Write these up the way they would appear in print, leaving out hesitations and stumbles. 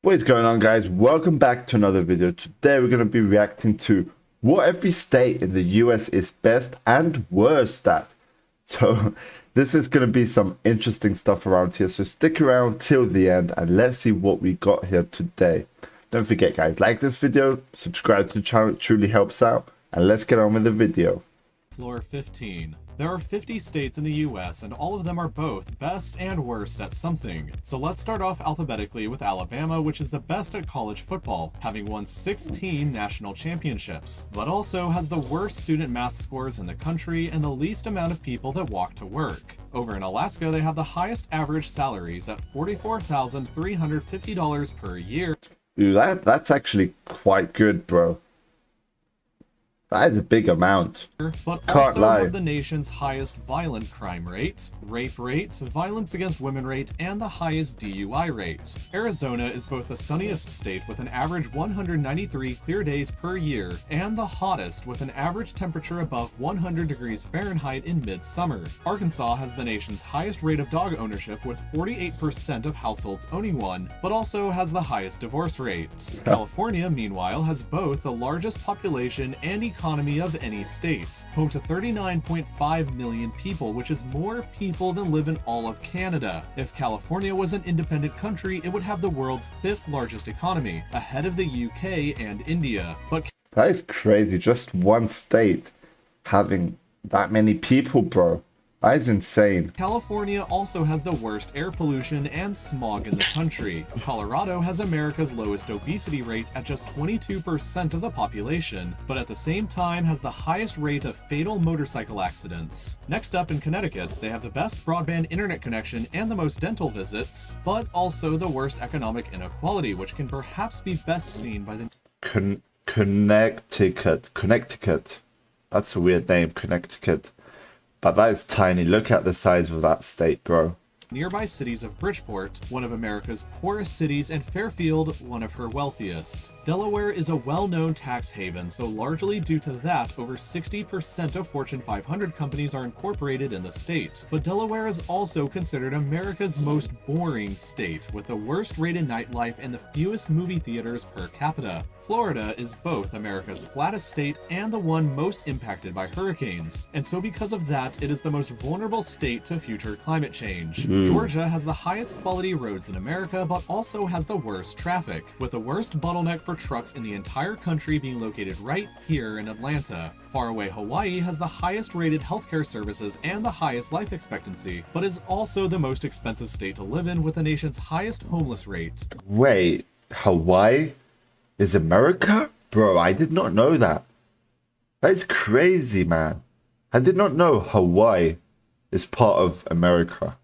What is going on, guys? Welcome back to another video. Today we're going to be reacting to what every state in the US is best and worst at. So this is going to be some interesting stuff around here, so stick around till the end and let's see what we got here today. Don't forget, guys, like this video, subscribe to the channel, it truly helps out, and let's get on with the video. Floor 15. There are 50 states in the US, and all of them are both best and worst at something. So let's start off alphabetically with Alabama, which is the best at college football, having won 16 national championships, but also has the worst student math scores in the country and the least amount of people that walk to work. Over in Alaska, they have the highest average salaries at $44,350 per year. Dude, that's actually quite good, bro. That is a big amount. But Can't also lie. have the nation's highest violent crime rate, rape rate, violence against women rate, and the highest DUI rate. Arizona is both the sunniest state with an average 193 clear days per year, and the hottest with an average temperature above 100 degrees Fahrenheit in midsummer. Arkansas has the nation's highest rate of dog ownership with 48% of households owning one, but also has the highest divorce rate. California, meanwhile, has both the largest population and economy of any state, home to 39.5 million people, which is more people than live in all of Canada. If California was an independent country, it would have the world's 5th largest economy, ahead of the UK and India. But That is crazy. Just one state having that many people, bro. That is insane. California also has the worst air pollution and smog in the country. Colorado has America's lowest obesity rate at just 22% of the population, but at the same time has the highest rate of fatal motorcycle accidents. Next up in Connecticut, they have the best broadband internet connection and the most dental visits, but also the worst economic inequality, which can perhaps be best seen by the Connecticut. That's a weird name, Connecticut. But that is tiny. Look at the size of that state, bro. nearby cities of Bridgeport, one of America's poorest cities, and Fairfield, one of her wealthiest. Delaware is a well-known tax haven, so largely due to that, over 60% of Fortune 500 companies are incorporated in the state. But Delaware is also considered America's most boring state, with the worst-rated nightlife and the fewest movie theaters per capita. Florida is both America's flattest state and the one most impacted by hurricanes, and so because of that, it is the most vulnerable state to future climate change. Georgia has the highest quality roads in America, but also has the worst traffic, with the worst bottleneck for trucks in the entire country being located right here in Atlanta. Faraway Hawaii has the highest rated healthcare services and the highest life expectancy, but is also the most expensive state to live in with the nation's highest homeless rate. Wait, Hawaii is America? Bro, I did not know that. That is crazy, man. I did not know Hawaii is part of America.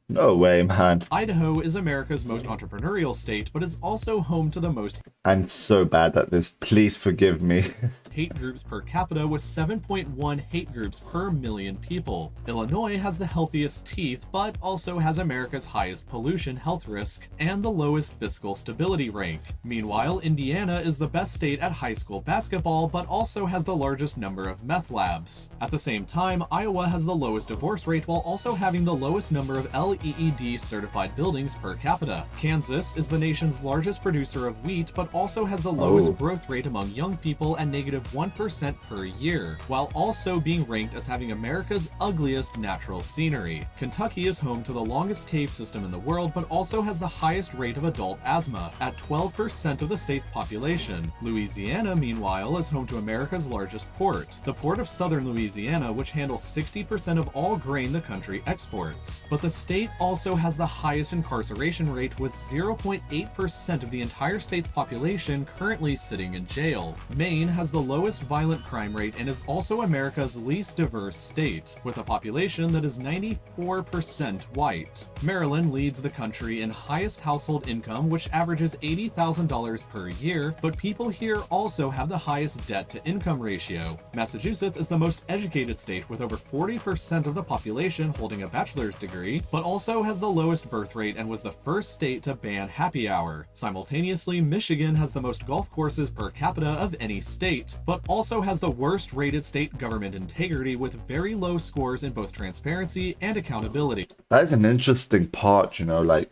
No way, man. Idaho is America's most entrepreneurial state, but is also home to the most I'm so bad at this. Please forgive me. hate groups per capita with 7.1 hate groups per million people. Illinois has the healthiest teeth, but also has America's highest pollution health risk and the lowest fiscal stability rank. Meanwhile, Indiana is the best state at high school basketball, but also has the largest number of meth labs. At the same time, Iowa has the lowest divorce rate while also having the lowest number of LEED certified buildings per capita. Kansas is the nation's largest producer of wheat, but also has the lowest growth rate among young people at -1% per year, while also being ranked as having America's ugliest natural scenery. Kentucky is home to the longest cave system in the world, but also has the highest rate of adult asthma, at 12% of the state's population. Louisiana, meanwhile, is home to America's largest port, the Port of Southern Louisiana, which handles 60% of all grain the country exports. But the state also has the highest incarceration rate, with 0.8% of the entire state's population currently sitting in jail. Maine has the lowest violent crime rate and is also America's least diverse state, with a population that is 94% white. Maryland leads the country in highest household income, which averages $80,000 per year, but people here also have the highest debt-to-income ratio. Massachusetts is the most educated state, with over 40% of the population holding a bachelor's degree, but also has the lowest birth rate and was the first state to ban happy hour. Simultaneously, Michigan has the most golf courses per capita of any state, but also has the worst rated state government integrity with very low scores in both transparency and accountability. That is an interesting part, you know, like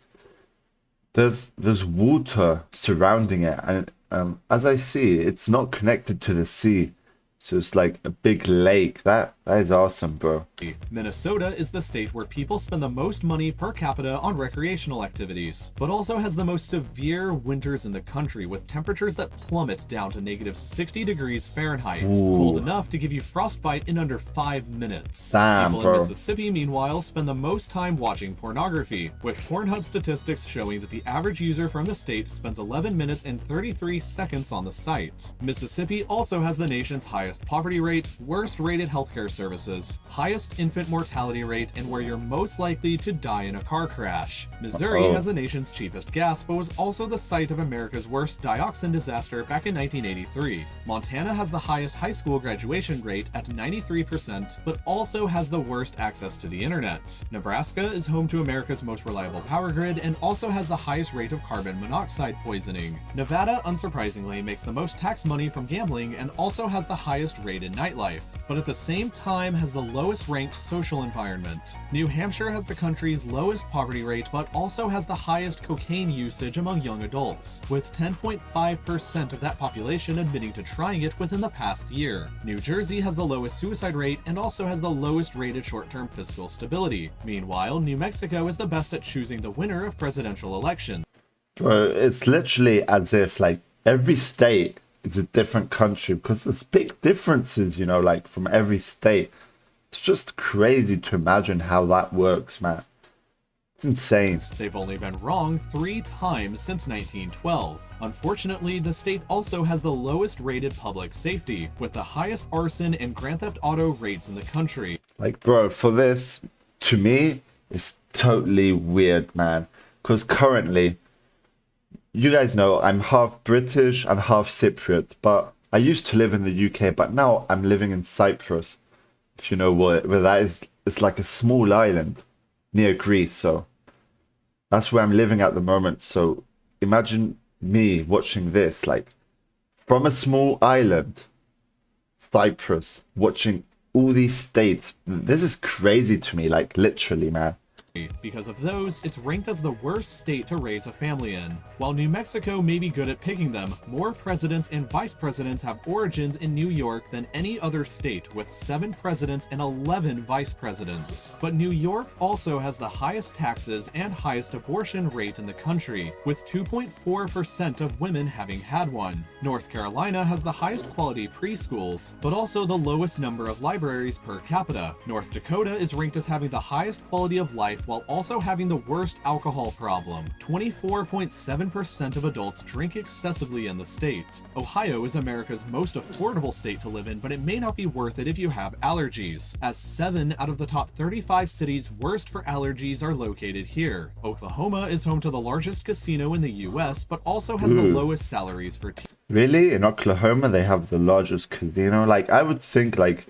there's water surrounding it, and as I see, it's not connected to the sea, so it's like a big lake. That is awesome, bro. Minnesota is the state where people spend the most money per capita on recreational activities, but also has the most severe winters in the country, with temperatures that plummet down to negative 60 degrees Fahrenheit, cold enough to give you frostbite in under 5 minutes. Damn, People bro. in Mississippi, meanwhile, spend the most time watching pornography, with Pornhub statistics showing that the average user from the state spends 11 minutes and 33 seconds on the site. Mississippi also has the nation's highest poverty rate, worst rated healthcare services, highest infant mortality rate, and where you're most likely to die in a car crash. Missouri has the nation's cheapest gas, but was also the site of America's worst dioxin disaster back in 1983. Montana has the highest high school graduation rate at 93%, but also has the worst access to the internet. Nebraska is home to America's most reliable power grid and also has the highest rate of carbon monoxide poisoning. Nevada, unsurprisingly, makes the most tax money from gambling and also has the highest rated nightlife, but at the same time has the lowest ranked social environment. New Hampshire has the country's lowest poverty rate, but also has the highest cocaine usage among young adults, with 10.5% of that population admitting to trying it within the past year. New Jersey has the lowest suicide rate and also has the lowest rated short-term fiscal stability. Meanwhile, New Mexico is the best at choosing the winner of presidential elections. Bro, it's literally as if like every state is a different country, because there's big differences, you know, like from every state. It's just crazy to imagine how that works, man. It's insane. They've only been wrong 3 times since 1912. Unfortunately, the state also has the lowest rated public safety, with the highest arson and grand theft auto rates in the country. Like, bro, for this, to me, it's totally weird, man. Because currently, you guys know I'm half British and half Cypriot, but I used to live in the UK, but now I'm living in Cyprus. If you know where that is, it's like a small island near Greece, so that's where I'm living at the moment. So imagine me watching this, like from a small island, Cyprus, watching all these states. This is crazy to me, like literally, man. Because of those, it's ranked as the worst state to raise a family in. While New Mexico may be good at picking them, more presidents and vice presidents have origins in New York than any other state, with 7 presidents and 11 vice presidents. But New York also has the highest taxes and highest abortion rate in the country, with 2.4% of women having had one. North Carolina has the highest quality preschools, but also the lowest number of libraries per capita. North Dakota is ranked as having the highest quality of life while also having the worst alcohol problem. 24.7% of adults drink excessively in the state. Ohio is America's most affordable state to live in, but it may not be worth it if you have allergies, as 7 out of the top 35 cities worst for allergies are located here. Oklahoma is home to the largest casino in the US, but also has the lowest salaries for teens. Really? In Oklahoma, they have the largest casino? Like, I would think, like,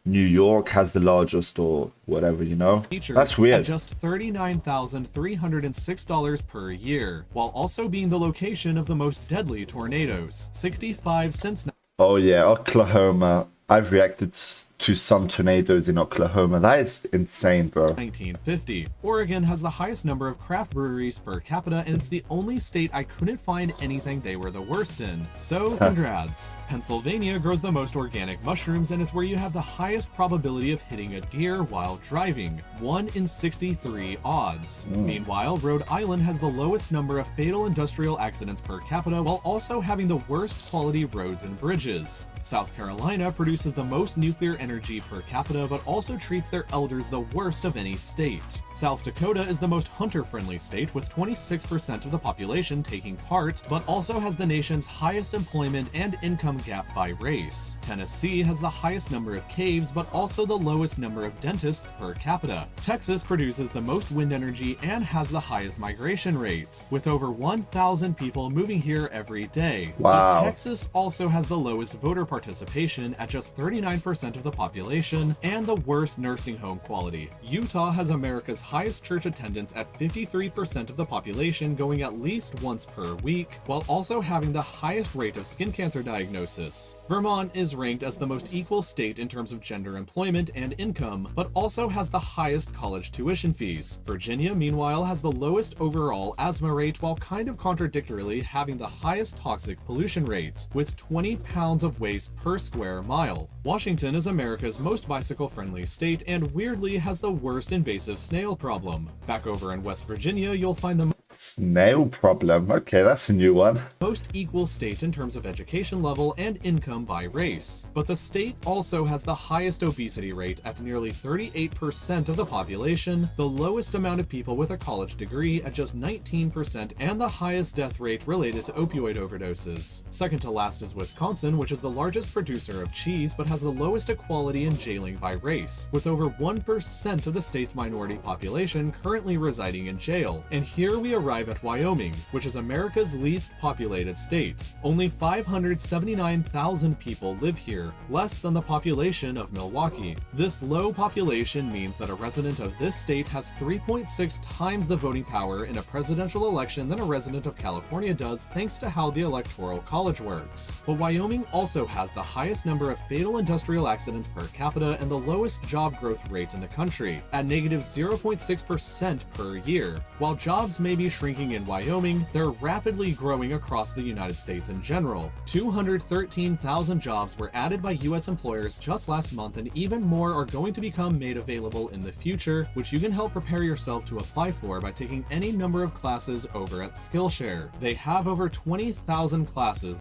New York has the largest or whatever, you know? That's weird. At just $39,306 per year, while also being the location of the most deadly tornadoes, 65 since. Oh yeah, Oklahoma. I've reacted to some tornadoes in Oklahoma. That is insane, bro. 1950. Oregon has the highest number of craft breweries per capita, and it's the only state I couldn't find anything they were the worst in. So, congrats. Pennsylvania grows the most organic mushrooms, and it's where you have the highest probability of hitting a deer while driving. 1 in 63 odds. Meanwhile, Rhode Island has the lowest number of fatal industrial accidents per capita, while also having the worst quality roads and bridges. South Carolina produces the most nuclear energy per capita, but also treats their elders the worst of any state. South Dakota is the most hunter-friendly state, with 26% of the population taking part, but also has the nation's highest employment and income gap by race. Tennessee has the highest number of caves, but also the lowest number of dentists per capita. Texas produces the most wind energy and has the highest migration rate, with over 1,000 people moving here every day. Wow. But Texas also has the lowest voter participation at just 39% of the population and the worst nursing home quality. Utah has America's highest church attendance at 53% of the population going at least once per week, while also having the highest rate of skin cancer diagnosis. Vermont is ranked as the most equal state in terms of gender employment and income, but also has the highest college tuition fees. Virginia, meanwhile, has the lowest overall asthma rate while kind of contradictorily having the highest toxic pollution rate, with 20 pounds of waste per square mile. Washington is America's most bicycle-friendly state and weirdly has the worst invasive snail problem. Back over in West Virginia, you'll find the Snail problem. Okay, that's a new one. most equal state in terms of education level and income by race. But the state also has the highest obesity rate at nearly 38% of the population, the lowest amount of people with a college degree at just 19%, and the highest death rate related to opioid overdoses. Second to last is Wisconsin, which is the largest producer of cheese but has the lowest equality in jailing by race, with over 1% of the state's minority population currently residing in jail. And here we arrive at Wyoming, which is America's least populated state. Only 579,000 people live here, less than the population of Milwaukee. This low population means that a resident of this state has 3.6 times the voting power in a presidential election than a resident of California does, thanks to how the Electoral College works. But Wyoming also has the highest number of fatal industrial accidents per capita and the lowest job growth rate in the country, at negative 0.6% per year. While jobs may be shrinking in Wyoming, they're rapidly growing across the United States in general. 213,000 jobs were added by US employers just last month, and even more are going to become made available in the future, which you can help prepare yourself to apply for by taking any number of classes over at Skillshare. They have over 20,000 classes.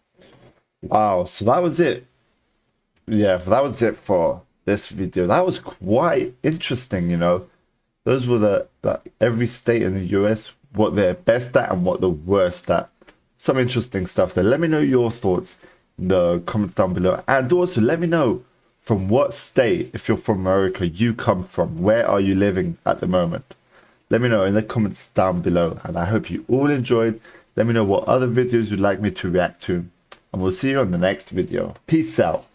Wow, so that was it. Yeah, that was it for this video. That was quite interesting, you know. Those were the every state in the US, what they're best at and what they're worst at. Some interesting stuff there. Let me know your thoughts in the comments down below. And also let me know from what state, if you're from America, you come from. Where are you living at the moment? Let me know in the comments down below. And I hope you all enjoyed. Let me know what other videos you'd like me to react to. And we'll see you on the next video. Peace out.